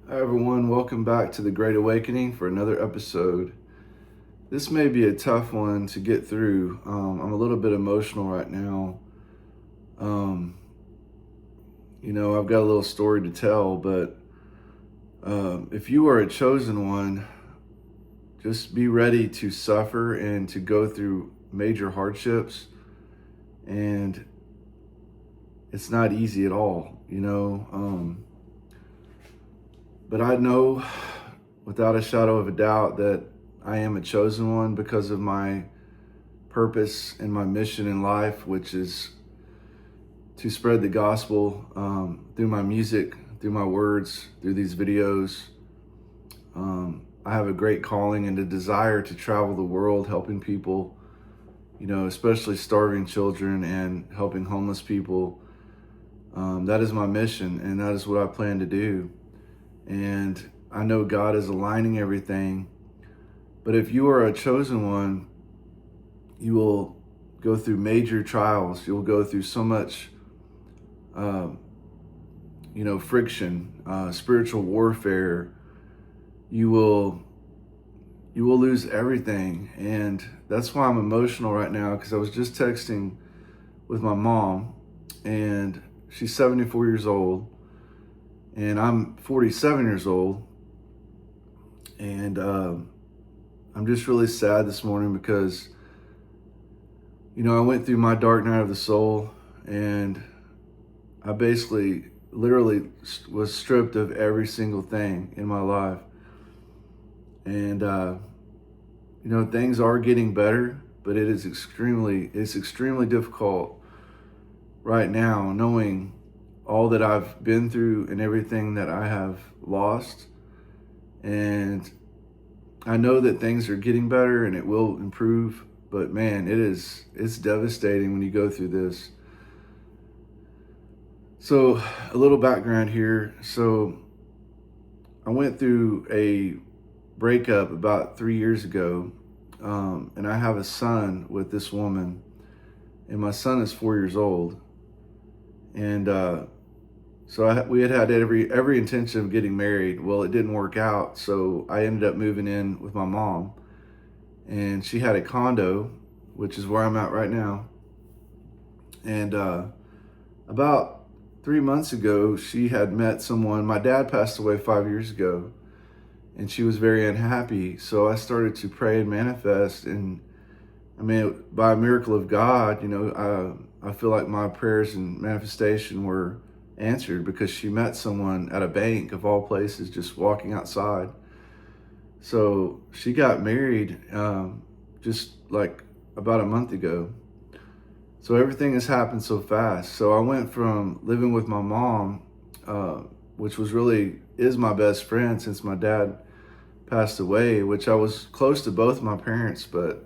Hi everyone, welcome back to the Great Awakening for another episode. This may be a tough one to get through. I'm a little bit emotional right now. Um, I've got a little story to tell, but if you are a chosen one, just be ready to suffer and to go through major hardships. And it's not easy at all. But I know without a shadow of a doubt that I am a chosen one because of my purpose and my mission in life, which is to spread the gospel through my music, through my words, through these videos. I have a great calling and a desire to travel the world helping people, especially starving children and helping homeless people. That is my mission, and that is what I plan to do. And I know God is aligning everything. But if you are a chosen one, you will go through major trials. You'll go through so much, friction, spiritual warfare. You will lose everything. And that's why I'm emotional right now, because I was just texting with my mom, and she's 74 years old, and I'm 47 years old. And I'm just really sad this morning because, I went through my dark night of the soul, and I basically, literally was stripped of every single thing in my life. And, things are getting better, but it's extremely difficult right now, knowing all that I've been through and everything that I have lost. And I know that things are getting better and it will improve, but man, it's devastating when you go through this. So a little background here. So I went through a breakup about 3 years ago, and I have a son with this woman, and my son is 4 years old. And we had every intention of getting married. Well, it didn't work out, so I ended up moving in with my mom, and she had a condo, which is where I'm at right now. And about 3 months ago, she had met someone. My dad passed away 5 years ago, and she was very unhappy. So I started to pray and manifest, and I mean, by a miracle of God, I feel like my prayers and manifestation were answered because she met someone at a bank, of all places, just walking outside. So she got married just like about a month ago. So everything has happened so fast. So I went from living with my mom, which is my best friend since my dad passed away, which I was close to both my parents, but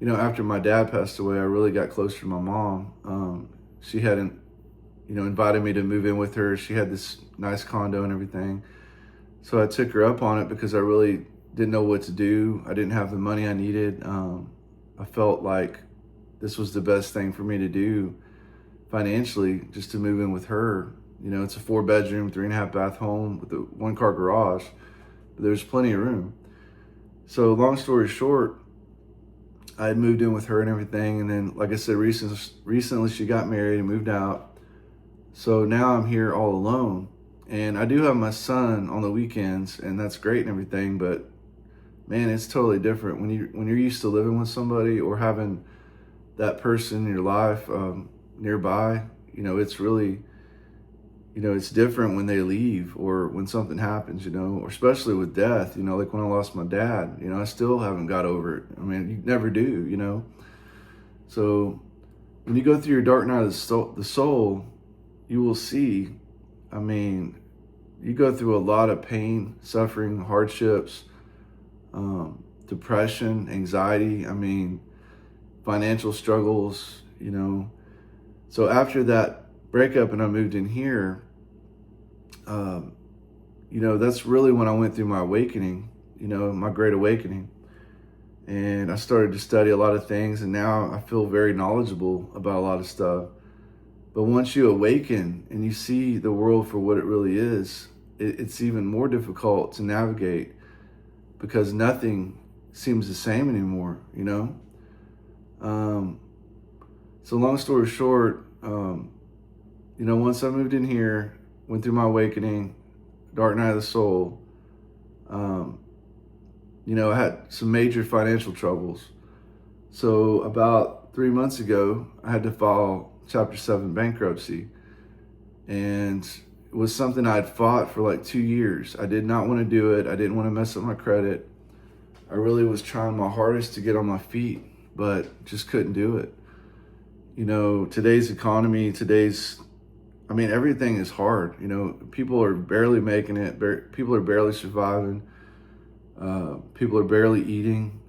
after my dad passed away, I really got closer to my mom. She hadn't, invited me to move in with her. She had this nice condo and everything. So I took her up on it because I really didn't know what to do. I didn't have the money I needed. I felt like this was the best thing for me to do financially, just to move in with her. It's a 4-bedroom, 3.5 bath home with a 1-car garage, but there's plenty of room. So long story short, I had moved in with her and everything. And then, like I said, recently she got married and moved out. So now I'm here all alone. And I do have my son on the weekends, and that's great and everything. But man, it's totally different when you're used to living with somebody or having that person in your life nearby. It's really, it's different when they leave or when something happens, or especially with death, like when I lost my dad, I still haven't got over it. I mean, you never do. So when you go through your dark night of the soul, you will see, I mean, you go through a lot of pain, suffering, hardships, depression, anxiety, I mean, financial struggles. So after that breakup and I moved in here, that's really when I went through my awakening, my great awakening. And I started to study a lot of things, and now I feel very knowledgeable about a lot of stuff. But once you awaken and you see the world for what it really is, it's even more difficult to navigate because nothing seems the same anymore, you know? Um, so long story short, once I moved in here, went through my awakening, dark night of the soul, um, I had some major financial troubles. So about 3 months ago, I had to file Chapter 7 bankruptcy. And it was something I'd fought for like 2 years. I did not want to do it. I didn't want to mess up my credit. I really was trying my hardest to get on my feet, but just couldn't do it. Today's economy, everything is hard. People are barely making it. People are barely surviving. People are barely eating.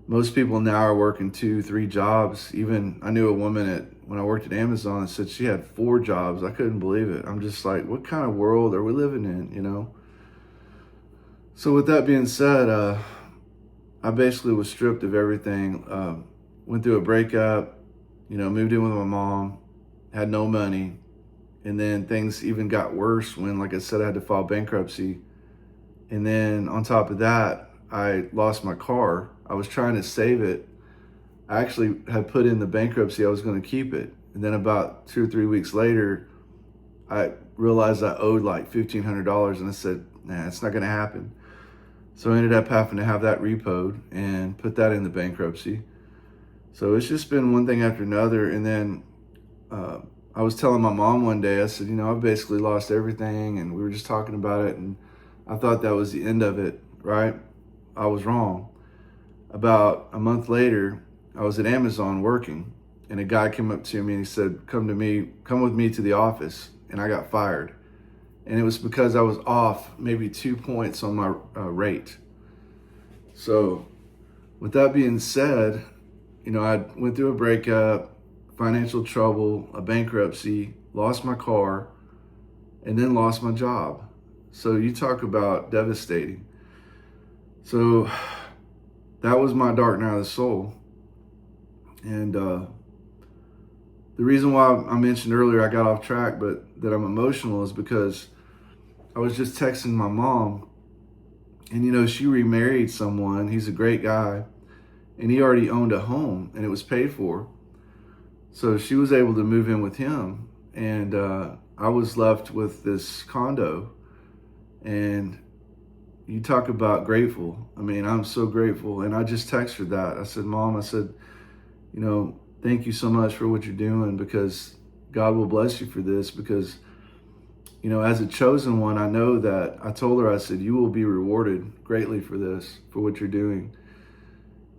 Most people now are working 2, 3 jobs. Even I knew a woman when I worked at Amazon that said she had 4 jobs. I couldn't believe it. I'm just like, what kind of world are we living in? So with that being said, I basically was stripped of everything. Went through a breakup, moved in with my mom, had no money. And then things even got worse when, like I said, I had to file bankruptcy. And then on top of that, I lost my car. I was trying to save it. I actually had put in the bankruptcy I was going to keep it. And then about 2 or 3 weeks later, I realized I owed like $1,500, and I said, nah, it's not going to happen. So I ended up having to have that repoed and put that in the bankruptcy. So it's just been one thing after another. And then I was telling my mom one day, I said, I've basically lost everything. And we were just talking about it. And I thought that was the end of it, right? I was wrong. About a month later, I was at Amazon working, and a guy came up to me and he said, come with me to the office. And I got fired. And it was because I was off maybe 2 points on my rate. So with that being said, I went through a breakup, financial trouble, a bankruptcy, lost my car, and then lost my job. So you talk about devastating. So that was my dark night of the soul. And the reason why I mentioned earlier I got off track, but that I'm emotional, is because I was just texting my mom, and she remarried someone. He's a great guy, and he already owned a home, and it was paid for. So she was able to move in with him, and I was left with this condo. And you talk about grateful. I'm so grateful. And I just texted her that. I said, Mom, thank you so much for what you're doing, because God will bless you for this. Because, as a chosen one, I know that I told her, I said, you will be rewarded greatly for this, for what you're doing.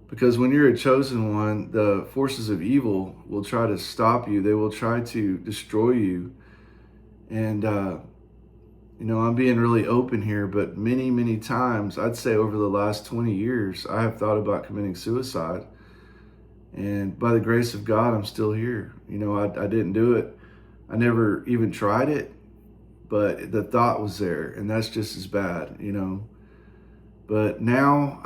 Because when you're a chosen one, the forces of evil will try to stop you. They will try to destroy you. And, I'm being really open here, but many, many times, I'd say over the last 20 years, I have thought about committing suicide. And by the grace of God, I'm still here. I didn't do it. I never even tried it, but the thought was there, and that's just as bad, But now,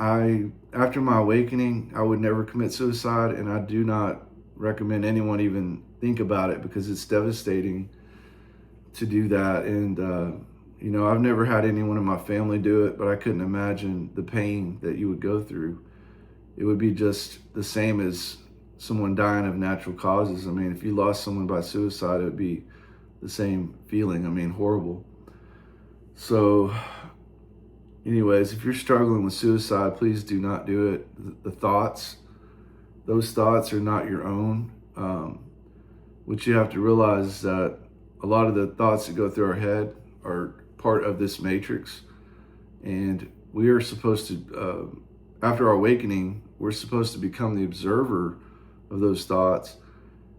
after my awakening, I would never commit suicide, and I do not recommend anyone even think about it, because it's devastating to do that. And, I've never had anyone in my family do it, but I couldn't imagine the pain that you would go through. It would be just the same as someone dying of natural causes. If you lost someone by suicide, it would be the same feeling. Horrible. So anyways, if you're struggling with suicide, please do not do it. Those thoughts are not your own. What you have to realize is that a lot of the thoughts that go through our head are part of this matrix. And we are supposed to, after our awakening, we're supposed to become the observer of those thoughts.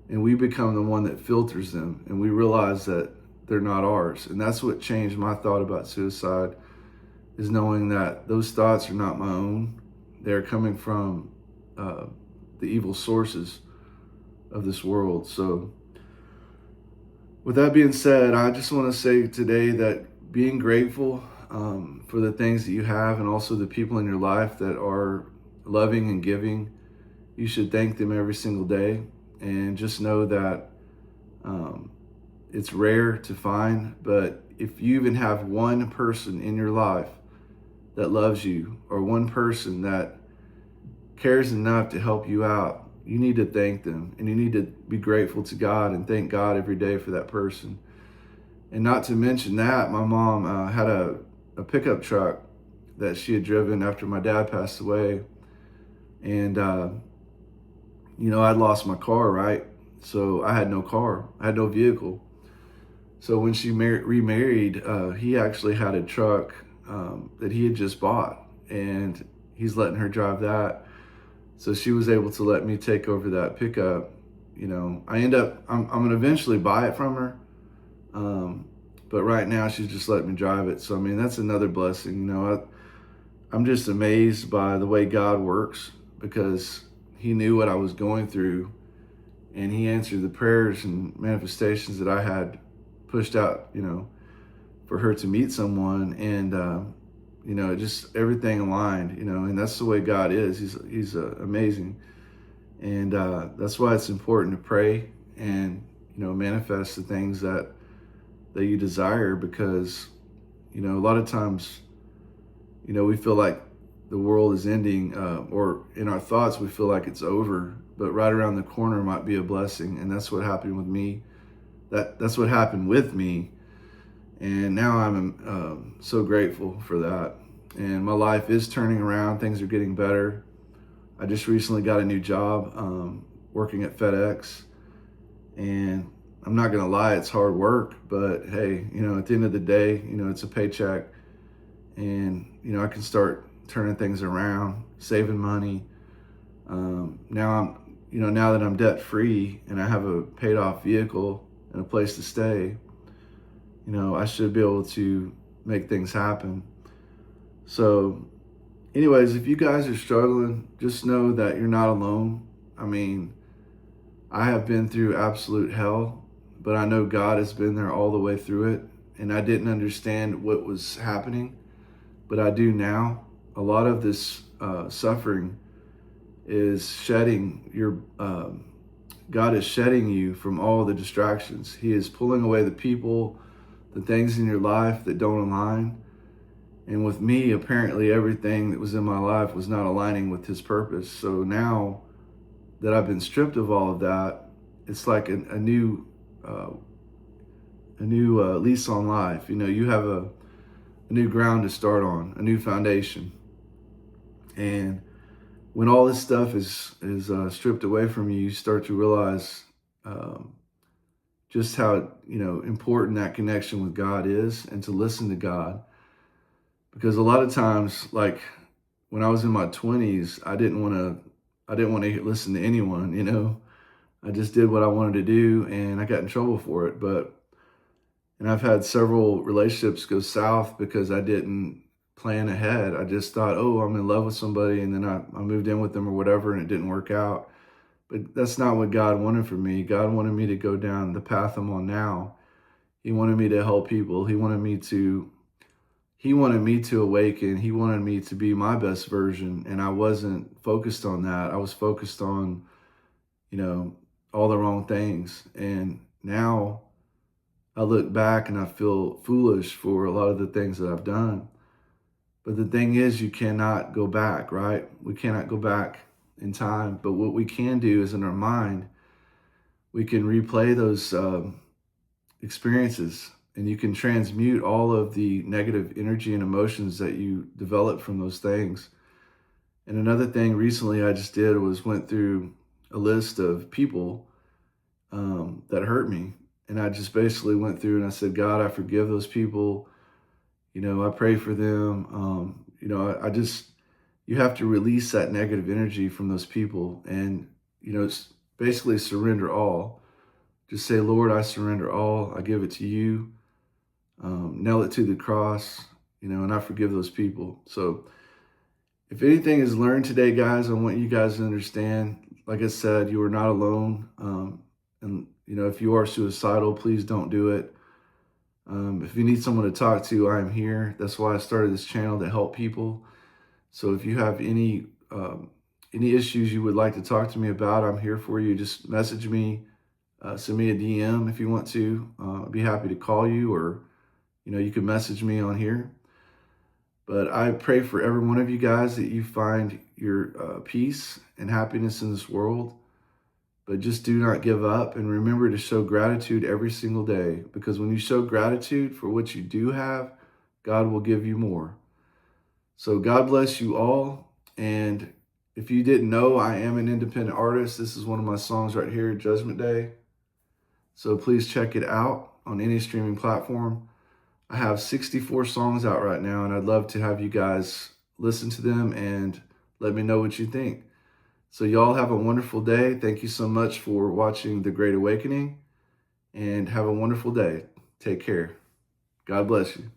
And we become the one that filters them. And we realize that they're not ours. And that's what changed my thought about suicide, is knowing that those thoughts are not my own. They're coming from the evil sources of this world. So with that being said, I just want to say today that being grateful for the things that you have, and also the people in your life that are loving and giving, you should thank them every single day. And just know that it's rare to find, but if you even have one person in your life that loves you, or one person that cares enough to help you out, you need to thank them, and you need to be grateful to God and thank God every day for that person. And not to mention that, my mom had a pickup truck that she had driven after my dad passed away. And, I'd lost my car, right? So I had no car, I had no vehicle. So when she remarried, he actually had a truck that he had just bought, and he's letting her drive that. So she was able to let me take over that pickup. I'm going to eventually buy it from her. But right now she's just letting me drive it. So, I mean, that's another blessing. I'm just amazed by the way God works, because he knew what I was going through, and he answered the prayers and manifestations that I had pushed out, for her to meet someone. And, just everything aligned, and that's the way God is. He's amazing. And that's why it's important to pray and, manifest the things that you desire, because, a lot of times, we feel like the world is ending, or in our thoughts, we feel like it's over, but right around the corner might be a blessing. And that's what happened with me. That's what happened with me. And now I'm so grateful for that. And my life is turning around. Things are getting better. I just recently got a new job working at FedEx. And I'm not going to lie, it's hard work. But hey, at the end of the day, it's a paycheck. And, I can start turning things around, saving money. Now that I'm debt free and I have a paid off vehicle and a place to stay, I should be able to make things happen. So anyways, if you guys are struggling, just know that you're not alone. I mean, I have been through absolute hell, but I know God has been there all the way through it. And I didn't understand what was happening, but I do now. A lot of this suffering is shedding your, God is shedding you from all the distractions. He is pulling away the people, the things in your life that don't align. And with me, apparently everything that was in my life was not aligning with his purpose. So now that I've been stripped of all of that, it's like a new lease on life. You have a new ground to start on, a new foundation. And when all this stuff is stripped away from you, you start to realize just how important that connection with God is, and to listen to God. Because a lot of times, like when I was in my 20s, I didn't want to listen to anyone. I just did what I wanted to do, and I got in trouble for it. And I've had several relationships go south because I didn't plan ahead. I just thought, oh, I'm in love with somebody, and then I moved in with them or whatever, and it didn't work out. But that's not what God wanted for me. God wanted me to go down the path I'm on now. He wanted me to help people. He wanted me to awaken. He wanted me to be my best version. And I wasn't focused on that. I was focused on, all the wrong things. And now I look back and I feel foolish for a lot of the things that I've done. But the thing is, you cannot go back, right? We cannot go back in time. But what we can do is, in our mind, we can replay those experiences, and you can transmute all of the negative energy and emotions that you develop from those things. And another thing recently I just did was went through a list of people that hurt me. And I just basically went through and I said, God, I forgive those people. I pray for them. You have to release that negative energy from those people, and, it's basically surrender all. Just say, Lord, I surrender all. I give it to you. Nail it to the cross, and I forgive those people. So if anything is learned today, guys, I want you guys to understand, like I said, you are not alone. And, if you are suicidal, please don't do it. If you need someone to talk to, I am here. That's why I started this channel, to help people. So if you have any issues you would like to talk to me about, I'm here for you. Just message me, send me a DM if you want to. I'd be happy to call you or you can message me on here. But I pray for every one of you guys that you find your peace and happiness in this world. But just do not give up, and remember to show gratitude every single day, because when you show gratitude for what you do have, God will give you more. So God bless you all. And if you didn't know, I am an independent artist. This is one of my songs right here, Judgment Day. So please check it out on any streaming platform. I have 64 songs out right now, and I'd love to have you guys listen to them and let me know what you think. So y'all have a wonderful day. Thank you so much for watching The Great Awakening, and have a wonderful day. Take care. God bless you.